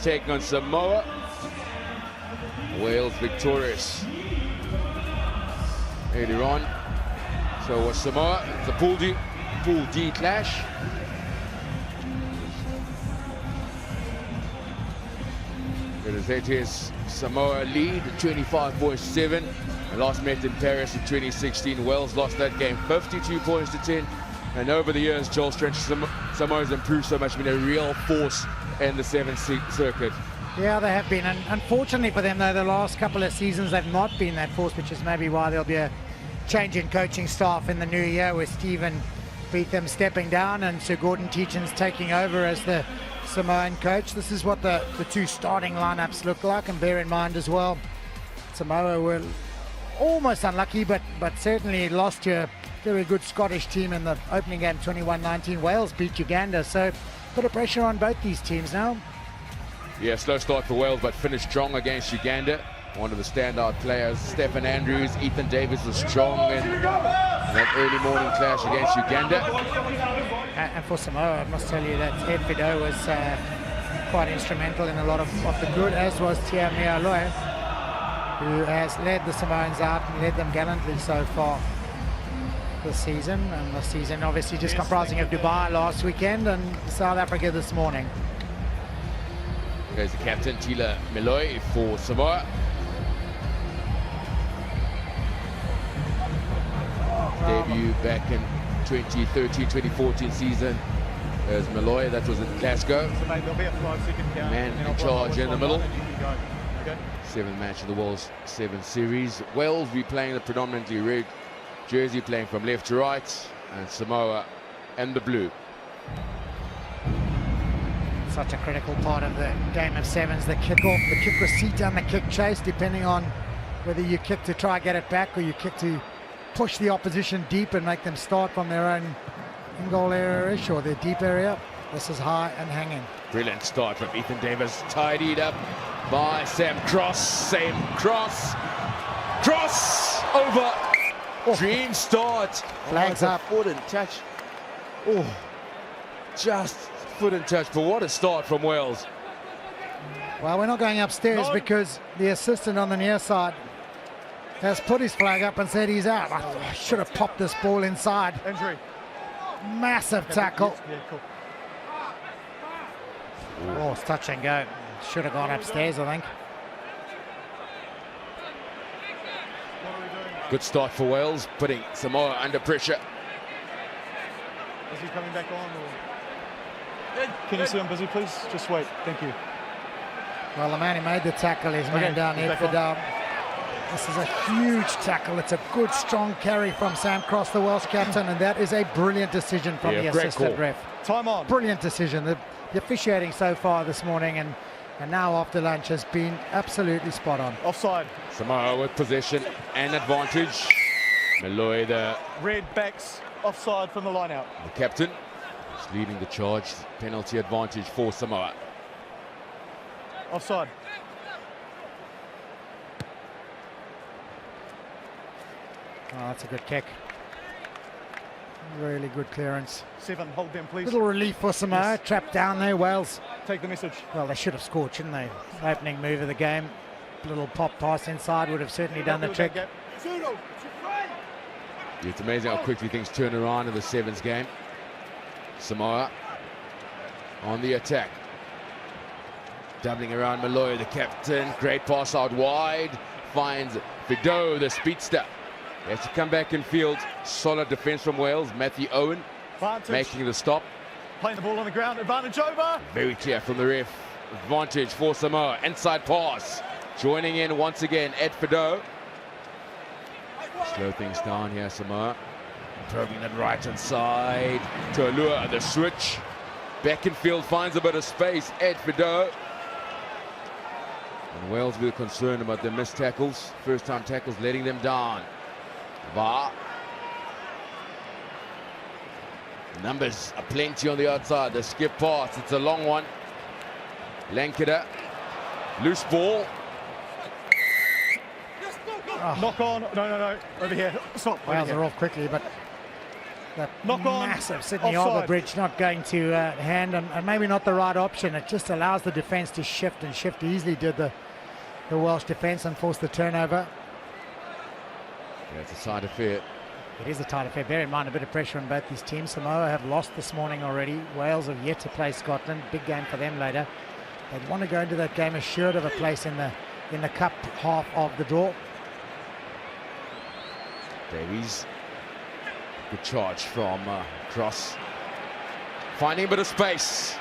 taking on Samoa. Wales victorious earlier on. So was Samoa. It's a Pool D clash. It is Samoa lead 25.7. Last met in Paris in 2016. Wales lost that game 52 points to 10. And over the years, Joel Strange, Samoa's improved so much, been a real force in the Sevens circuit. Yeah, they have been. And unfortunately for them, though, the last couple of seasons they've not been that force, which is maybe why there'll be a change in coaching staff in the new year with Stephen Beetham stepping down and Sir Gordon Teachin's taking over as the Samoan coach. This is what the two starting lineups look like, and bear in mind as well, Samoa were almost unlucky, but certainly lost to a very good Scottish team in the opening game, 21-19. Wales beat Uganda, so a bit of pressure on both these teams now. Yeah, slow start for Wales, but finished strong against Uganda. One of the standout players, Stephen Andrews, Ethan Davis was strong in that early morning clash against Uganda. And for Samoa, I must tell you that Ed Fido was quite instrumental in a lot of the good, as was Tia Mealoi, who has led the Samoans out and led them gallantly so far this season. And the season obviously just comprising of Dubai last weekend and South Africa this morning. There's the captain, Tila Mealoi, for Samoa. Debut back in 2013-2014 season as Mealoi. That was in Glasgow. So mate, there'll be a 5-second count. Man in charge in the middle. Seventh match of the World 7 Series. Wales be playing the predominantly red jersey, playing from left to right, and Samoa and the blue. Such a critical part of the game of sevens, the kick-off, the kick receipt and the kick chase, depending on whether you kick to try get it back or you kick to push the opposition deep and make them start from their own in-goal area-ish or their deep area. This is high and hanging. Brilliant start from Ethan Davis, tidied up by Sam Cross. Sam Cross over. Dream start. Flags up. Foot and touch. Oh, just foot and touch. But what a start from Wales. Well, we're not going upstairs because the assistant on the near side has put his flag up and said he's out. I should have popped this ball inside. Injury. Massive tackle. Yeah, cool. Oh, it's touch and go. Should have gone upstairs, I think. Good start for Wales, putting Samoa under pressure. Is he coming back on? Or... Can you see him busy, please? Just wait. Thank you. Well, the man who made the tackle is man down here for down. This is a huge tackle. It's a good, strong carry from Sam Cross, the Welsh captain, and that is a brilliant decision from the assistant ref. Time on. Brilliant decision. The officiating so far this morning and now after lunch has been absolutely spot on. Offside. Samoa with possession and advantage. Mealoi, the red backs offside from the line out. The captain is leading the charge. Penalty advantage for Samoa. Offside. Oh, that's a good kick. Really good clearance. 7, hold them, please. Little relief for Samoa. Yes. Trapped down there, Wales. Take the message. Well, they should have scored, shouldn't they? Opening move of the game. Little pop pass inside would have certainly done the trick. It's amazing how quickly things turn around in the sevens game. Samoa on the attack. Doubling around Mealoi, the captain. Great pass out wide. Finds Fido, the speedster. He has to come back in field. Solid defense from Wales. Matthew Owen making the stop. Playing the ball on the ground. Advantage over. Very clear from the ref. Advantage for Samoa. Inside pass. Joining in once again, Ed Fido. Slow things down here, Samoa. Probing that right hand side. To allure the switch. Back in field, finds a bit of space. Ed Fido. And Wales will be concerned about their missed tackles. First time tackles letting them down. VAR. Numbers are plenty on the outside. The skip pass, it's a long one. Lankeder, loose ball. Knock on. No. Over here. Stop. Wales are off quickly, but that Knock on, massive Sydney offside. Harbour Bridge not going to hand, and maybe not the right option. It just allows the defence to shift and shift. Easily did the Welsh defence and forced the turnover. Yeah, it's a side affair. It is a tight affair. Bear in mind a bit of pressure on both these teams. Samoa have lost this morning already. Wales have yet to play Scotland. Big game for them later. They'd want to go into that game assured of a place in the cup half of the draw. Davies, good charge from Cross. Finding a bit of space.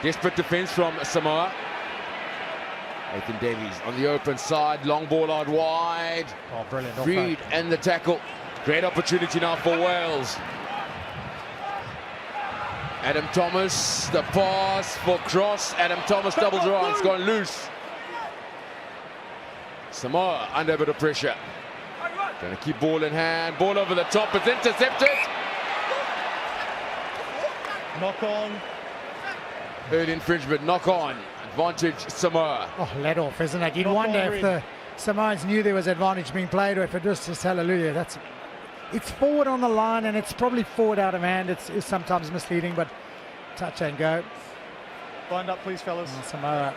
Desperate defence from Samoa. Nathan Davies on the open side. Long ball out wide. Oh, brilliant. Reed and the tackle. Great opportunity now for Wales. Adam Thomas, the pass for Cross. Adam Thomas doubles around, it's gone loose. Samoa under a bit of pressure. Going to keep ball in hand, ball over the top, it's intercepted. Knock on. Early infringement, knock on. Advantage Samoa. Oh, let off, isn't it? You'd Knock wonder on, if the Samoans knew there was advantage being played, or if it was just hallelujah. It's forward on the line, and it's probably forward out of hand. It's sometimes misleading, but touch and go. Wind up, please, fellas. Samoa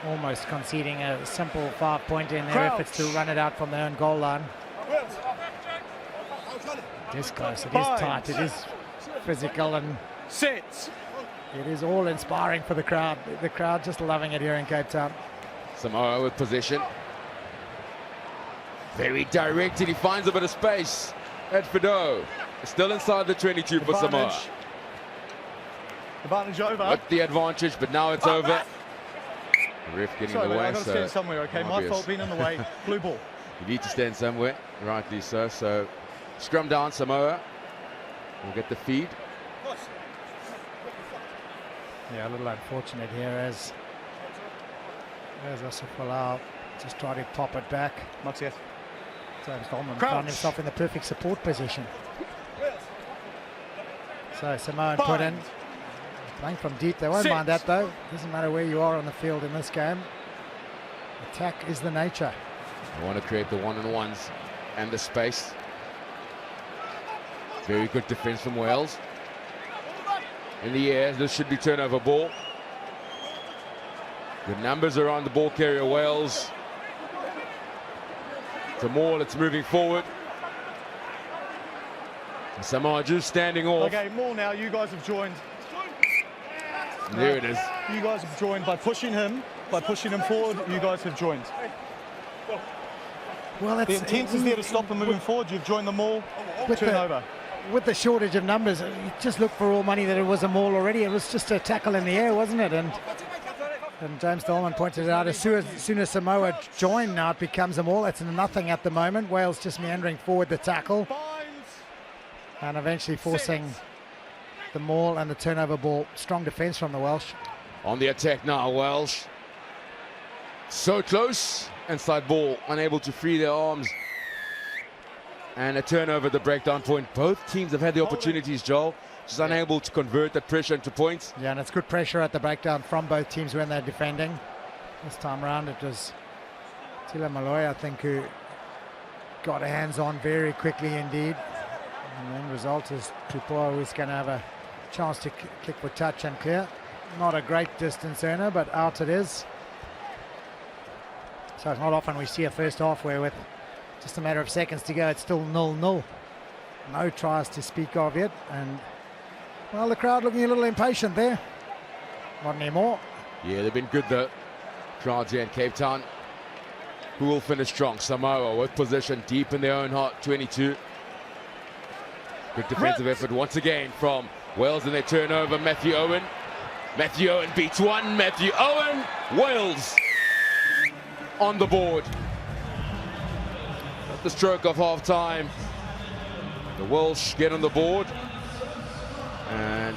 almost conceding a simple 5-pointer in their efforts to run it out from their own goal line. It is close, it is tight, it is physical, and Set. it is all inspiring for the crowd. The crowd just loving it here in Cape Town. Samoa with possession. Very directed, he finds a bit of space. Edfido still inside the 22 for Samoa. Advantage over. With the advantage, but now it's over. The ref getting Sorry, in the way. I've got to stand somewhere, okay? My obvious. fault being in the way. Blue ball. You need to stand somewhere, rightly so. So scrum down, Samoa. We'll get the feed. Yeah, a little unfortunate here as Asif just try to pop it back. Maxieth. James Dolman found himself in the perfect support position. So Samoan put in. Playing from deep, they won't mind that though. Doesn't matter where you are on the field in this game. Attack is the nature. They want to create the one-on-ones and the space. Very good defense from Wales. In the air, this should be turnover ball. Good numbers around the ball carrier, Wales. The maul, it's moving forward. Samoa just standing off. Okay, more now. You guys have joined. And there it is. You guys have joined by pushing him forward. You guys have joined. Well, The intent is there to stop him moving forward. You've joined them all. Turnover. With the shortage of numbers, you just look for all money that it was a maul already. It was just a tackle in the air, wasn't it? And James Dolman pointed it out. As soon as Samoa joined, now it becomes a maul. It's nothing at the moment. Wales just meandering forward the tackle and eventually forcing the maul and the turnover ball. Strong defence from the Welsh. On the attack now, Welsh. So close. Inside ball, unable to free their arms. And a turnover at the breakdown point. Both teams have had the opportunities, Joel. Just unable to convert that pressure into points. Yeah, and it's good pressure at the breakdown from both teams when they're defending. This time around it was Tila Malloy, I think, who got her hands on very quickly indeed. And the end result is Tupua, who's going to have a chance to kick for touch and clear. Not a great distance earner, but out it is. So it's not often we see a first half where with just a matter of seconds to go, it's still 0-0. No tries to speak of yet, and well, the crowd looking a little impatient there. Not anymore. Yeah, they've been good, the crowds here in Cape Town. Who will finish strong? Samoa with possession deep in their own half, 22. Good defensive effort once again from Wales in their turnover. Matthew Owen. Matthew Owen beats one. Matthew Owen. Wales on the board. At the stroke of half time, the Welsh get on the board. And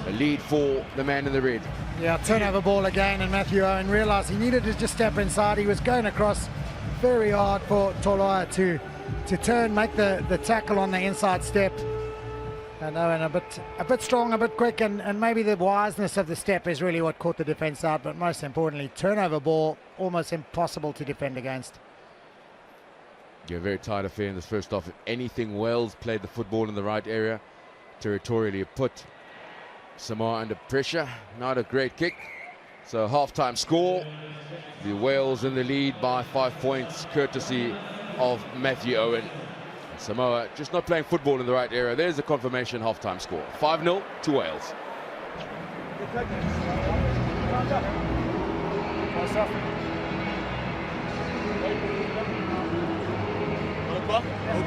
a lead for the man in the red. Yeah, turnover ball again, and Matthew Owen realised he needed to just step inside. He was going across very hard for Toloa to turn, make the tackle on the inside step. And Owen a bit strong, a bit quick, and maybe the wiseness of the step is really what caught the defence out. But most importantly, turnover ball, almost impossible to defend against. Yeah, very tight affair in this first half. If anything, Wales played the football in the right area. territorially put Samoa under pressure. Not a great kick. So half-time score. The Wales in the lead by 5 points, courtesy of Matthew Owen. Samoa just not playing football in the right area. There's the confirmation half-time score. 5-0 to Wales.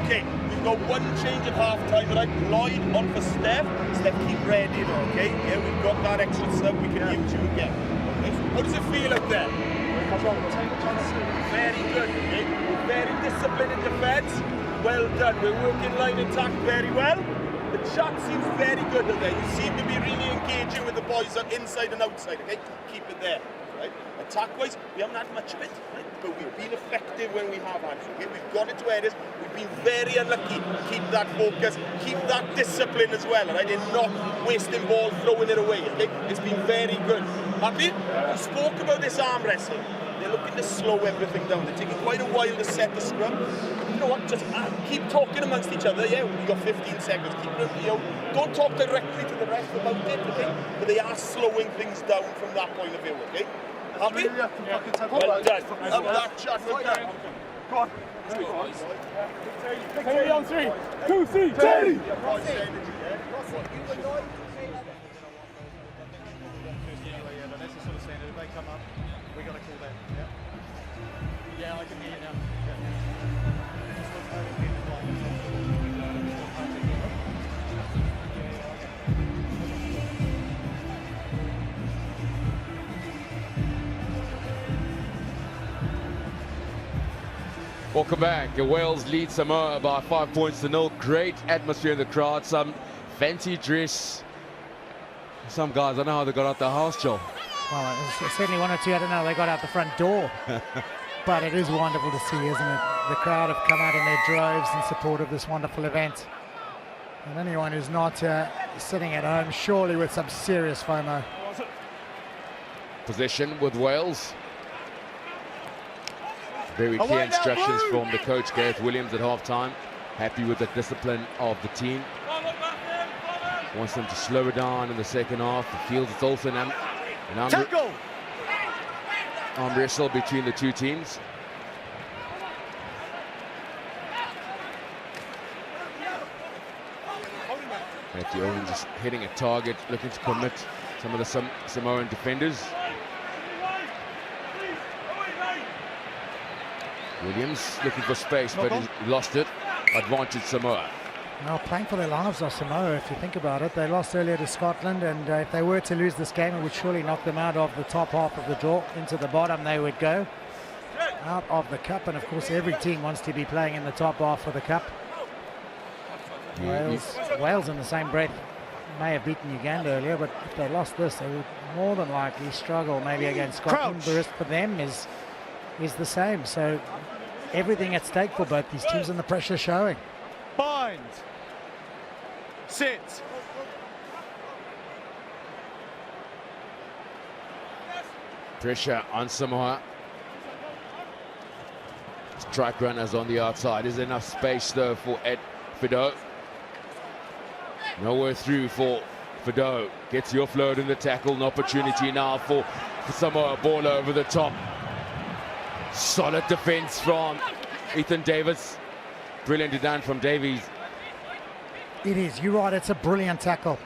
Okay, we've got one change at half-time, right? Lloyd on for Steph. Steph, keep ready, okay? Yeah, we've got that extra sub we can use you again. Okay? How does it feel out there? Very good, okay? We're very disciplined in defence. Well done. We're working line attack very well. The chat seems very good out there. You seem to be really engaging with the boys on inside and outside, okay? Keep it there, right? Attack-wise, we haven't had much of it, right? But we've been effective when we have had it, okay? We've got it to areas. We've been very unlucky. Keep that focus, keep that discipline as well, right? And not wasting ball, throwing it away, okay? It's been very good. Happy? We spoke about this arm wrestling. They're looking to slow everything down. They're taking quite a while to set the scrum. You know what? Just keep talking amongst each other. Yeah, we've got 15 seconds. Keep them, you know, don't talk directly to the ref about it, okay? But they are slowing things down from that point of view, okay? Happy? Yeah. Well done. Up that chat. Go on. Terry on 3, 2, 3, Terry! That's the sort of standard. If they come up, we got to call that. Yeah, I can hear you now. Welcome back. Wales lead Samoa by 5 points to 0. Great atmosphere in the crowd. Some fancy dress. Some guys, I don't know how they got out the house, Joel. Well, there's certainly one or two, I don't know, they got out the front door. But it is wonderful to see, isn't it? The crowd have come out in their droves in support of this wonderful event. And anyone who's not sitting at home, surely with some serious FOMO. Possession with Wales. Very clear instructions from the coach, Gareth Williams, at half-time. Happy with the discipline of the team. Wants them to slow it down in the second half. He feels it's also an arm wrestle between the two teams. Matthew Owen just hitting a target, looking to commit some of the Samoan defenders. Williams looking for space, but he lost it. Advantage Samoa. Well, playing for their lives are Samoa, if you think about it. They lost earlier to Scotland, and if they were to lose this game, it would surely knock them out of the top half of the draw. Into the bottom they would go, out of the cup, and of course every team wants to be playing in the top half of the cup. Wales in the same breath may have beaten Uganda earlier, but if they lost this, they would more than likely struggle maybe against Scotland. The risk for them is the same. So everything at stake for both these teams, and the pressure showing. Bind. Sit. Pressure on Samoa. Strike runners on the outside. Is there enough space though for Ed Fido? Nowhere through for Fido. Gets the offload in the tackle. An opportunity now for Samoa. Ball over the top. Solid defense from Ethan Davis. Brilliantly done from Davies. It is, you're right, it's a brilliant tackle.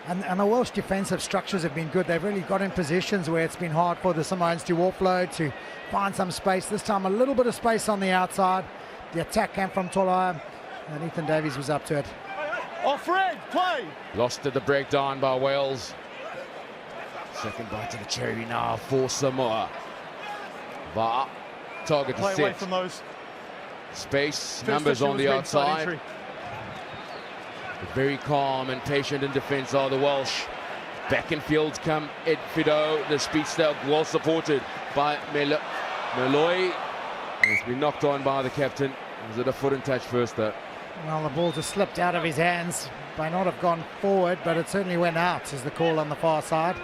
And the Welsh defensive structures have been good. They've really got in positions where it's been hard for the Samoans to offload, to find some space. This time a little bit of space on the outside. The attack came from Tolai, and Ethan Davies was up to it. Off red, play! Lost at the breakdown by Wales. Second bite to the cherry now for Samoa. VAR, target Play is away set. from those. Space, numbers on the outside. Very calm and patient in defence are the Welsh. Back in field come Ed Fido, the speedster, well supported by Meloy. It's been knocked on by the captain. Was it a foot and touch first though? Well, the ball just slipped out of his hands. May not have gone forward, but it certainly went out, is the call on the far side.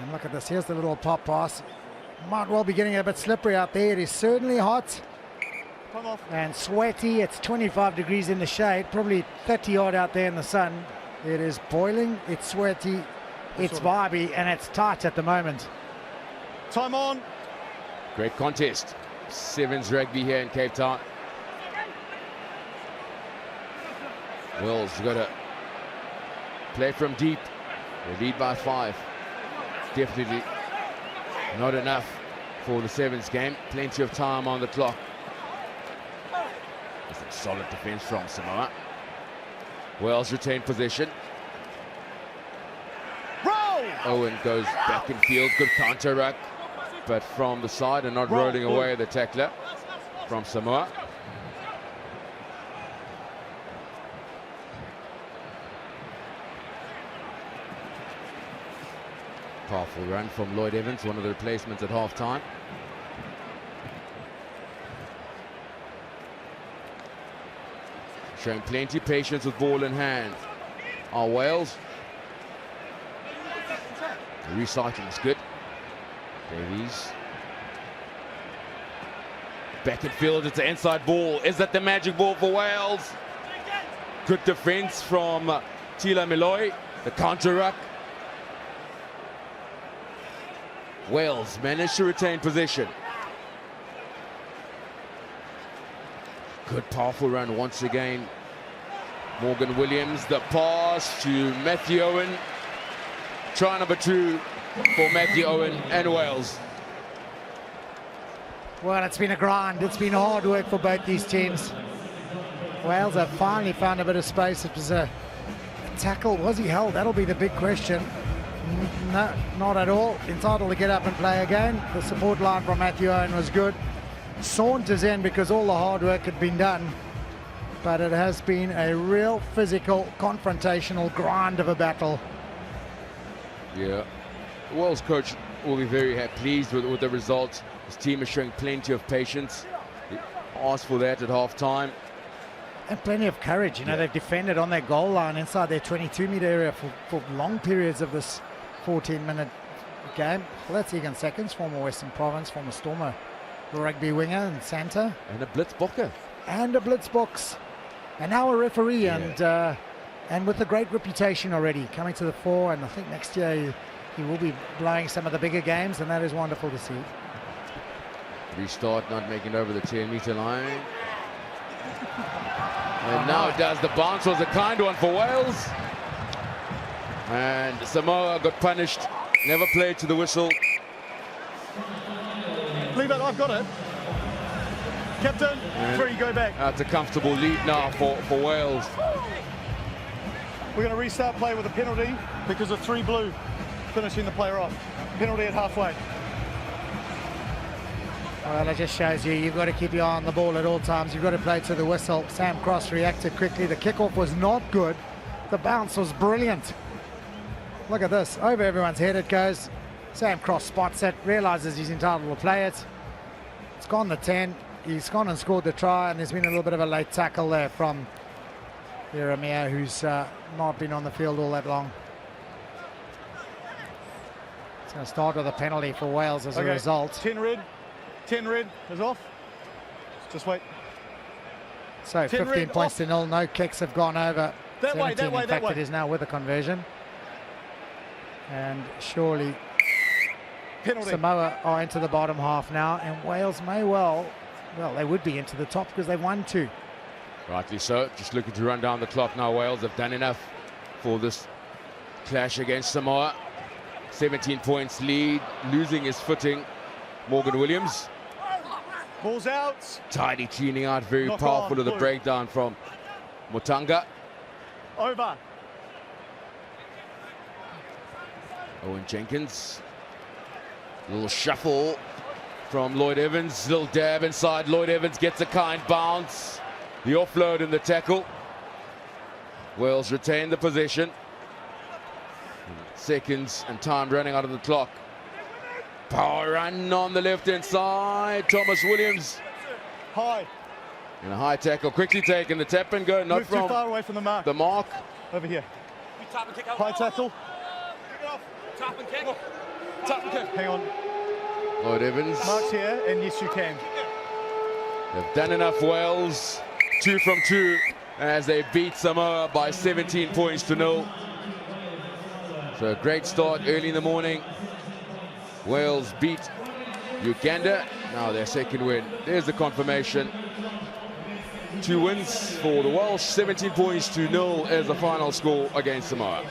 And look at this, here's the little pop pass. Might well be getting a bit slippery out there. It is certainly hot. Time off. And sweaty. It's 25 degrees in the shade, probably 30 odd out there in the sun. It is boiling, it's sweaty, it's vibey, and it's tight at the moment. Time on. Great contest. Sevens rugby here in Cape Town. Wells got to play from deep. They lead by 5. Definitely not enough for the Sevens game. Plenty of time on the clock. That's a solid defense from Samoa. Wells retained possession. Roll! Owen goes back in field. Good counter ruck, but from the side and not rolling away the tackler from Samoa. Powerful run from Lloyd Evans, one of the replacements at half-time. Showing plenty of patience with ball in hand. Are Wales. The recycling is good. Davies. Back in field, it's an inside ball. Is that the magic ball for Wales? Good defense from Tila Milloy. The counter ruck. Wales managed to retain possession. Good powerful run once again. Morgan Williams, the pass to Matthew Owen. Try number 2 for Matthew Owen and Wales. Well, it's been a grind. It's been hard work for both these teams. Wales have finally found a bit of space. It was a tackle. Was he held? That'll be the big question. No, not at all. Entitled to get up and play again. The support line from Matthew Owen was good. Saunters in because all the hard work had been done. But it has been a real physical, confrontational grind of a battle. Yeah. The Wales coach will be very pleased with the results. His team is showing plenty of patience. He asked for that at half-time. And plenty of courage. You know, they've defended on their goal line inside their 22-metre area for long periods of this 14-minute game. Well, that's Egan Seconds, former Western Province, former Stormer rugby winger and Santa. And a blitzbokker. And a blitzbox. And now a referee, and with a great reputation already coming to the fore. And I think next year he will be blowing some of the bigger games, and that is wonderful to see. Restart not making over the 10-metre line. And now it does. The bounce was a kind one for Wales. And Samoa got punished. Never played to the whistle. Leave it, I've got it. Captain, free, go back. It's a comfortable lead now for Wales. We're going to restart play with a penalty because of 3 blue finishing the player off. Penalty at halfway. Well, it just shows you've got to keep your eye on the ball at all times. You've got to play to the whistle. Sam Cross reacted quickly. The kickoff was not good. The bounce was brilliant. Look at this. Over everyone's head it goes. Sam Cross spots it, realises he's entitled to play it. It's gone the 10. He's gone and scored the try, and there's been a little bit of a late tackle there from Jeremiah, who's not been on the field all that long. It's going to start with a penalty for Wales as a result. 10 red. 10 red is off. Just wait. So 15 points to 0. No kicks have gone over. That way, that way, in fact, that way. it is now with a conversion. And surely penalty. Samoa are into the bottom half now, and Wales may well, they would be into the top because they've won 2. Rightly so. Just looking to run down the clock now. Wales have done enough for this clash against Samoa. 17 points lead, losing his footing. Morgan Williams. Ball's out. Tidy cleaning out, very Knock powerful on, to the blue. breakdown from Mutanga. Over. Owen Jenkins. Little shuffle from Lloyd Evans. Little dab inside. Lloyd Evans gets a kind bounce. The offload in the tackle. Wales retain the possession. Seconds and time running out of the clock. Power run on the left-hand side. Thomas Williams. High. And a high tackle. Quickly taken. The tap and go. Not Move from too far away from the mark. the mark. Over here. Tap and kick out. High tackle. Tap and kick. Tap and kick. Hang on. Lloyd Evans. Mark's here, and yes, you can. They've done enough, Wales. 2 from 2 as they beat Samoa by 17 points to 0. So a great start early in the morning. Wales beat Uganda. Now their second win. There's the confirmation. 2 wins for the Welsh. 17 points to 0 as the final score against Samoa.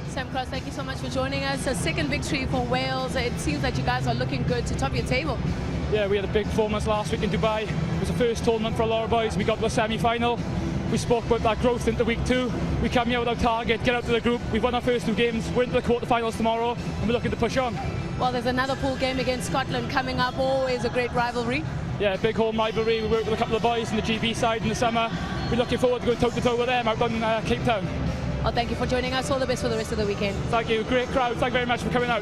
Sam Cross, thank you so much for joining us. A second victory for Wales. It seems that you guys are looking good to top your table. Yeah, we had a big performance last week in Dubai. It was the first tournament for a lot of boys. We got to the semi-final. We spoke about that growth into week 2. We come here with our target, get out to the group. We've won our first 2 games. We're into the quarterfinals tomorrow, and we're looking to push on. Well, there's another pool game against Scotland coming up. Always a great rivalry. Yeah, big home rivalry. We worked with a couple of boys in the GB side in the summer. We're looking forward to going toe-to-toe with them out on CapeTown. Well, thank you for joining us. All the best for the rest of the weekend. Thank you. Great crowd. Thank you very much for coming out.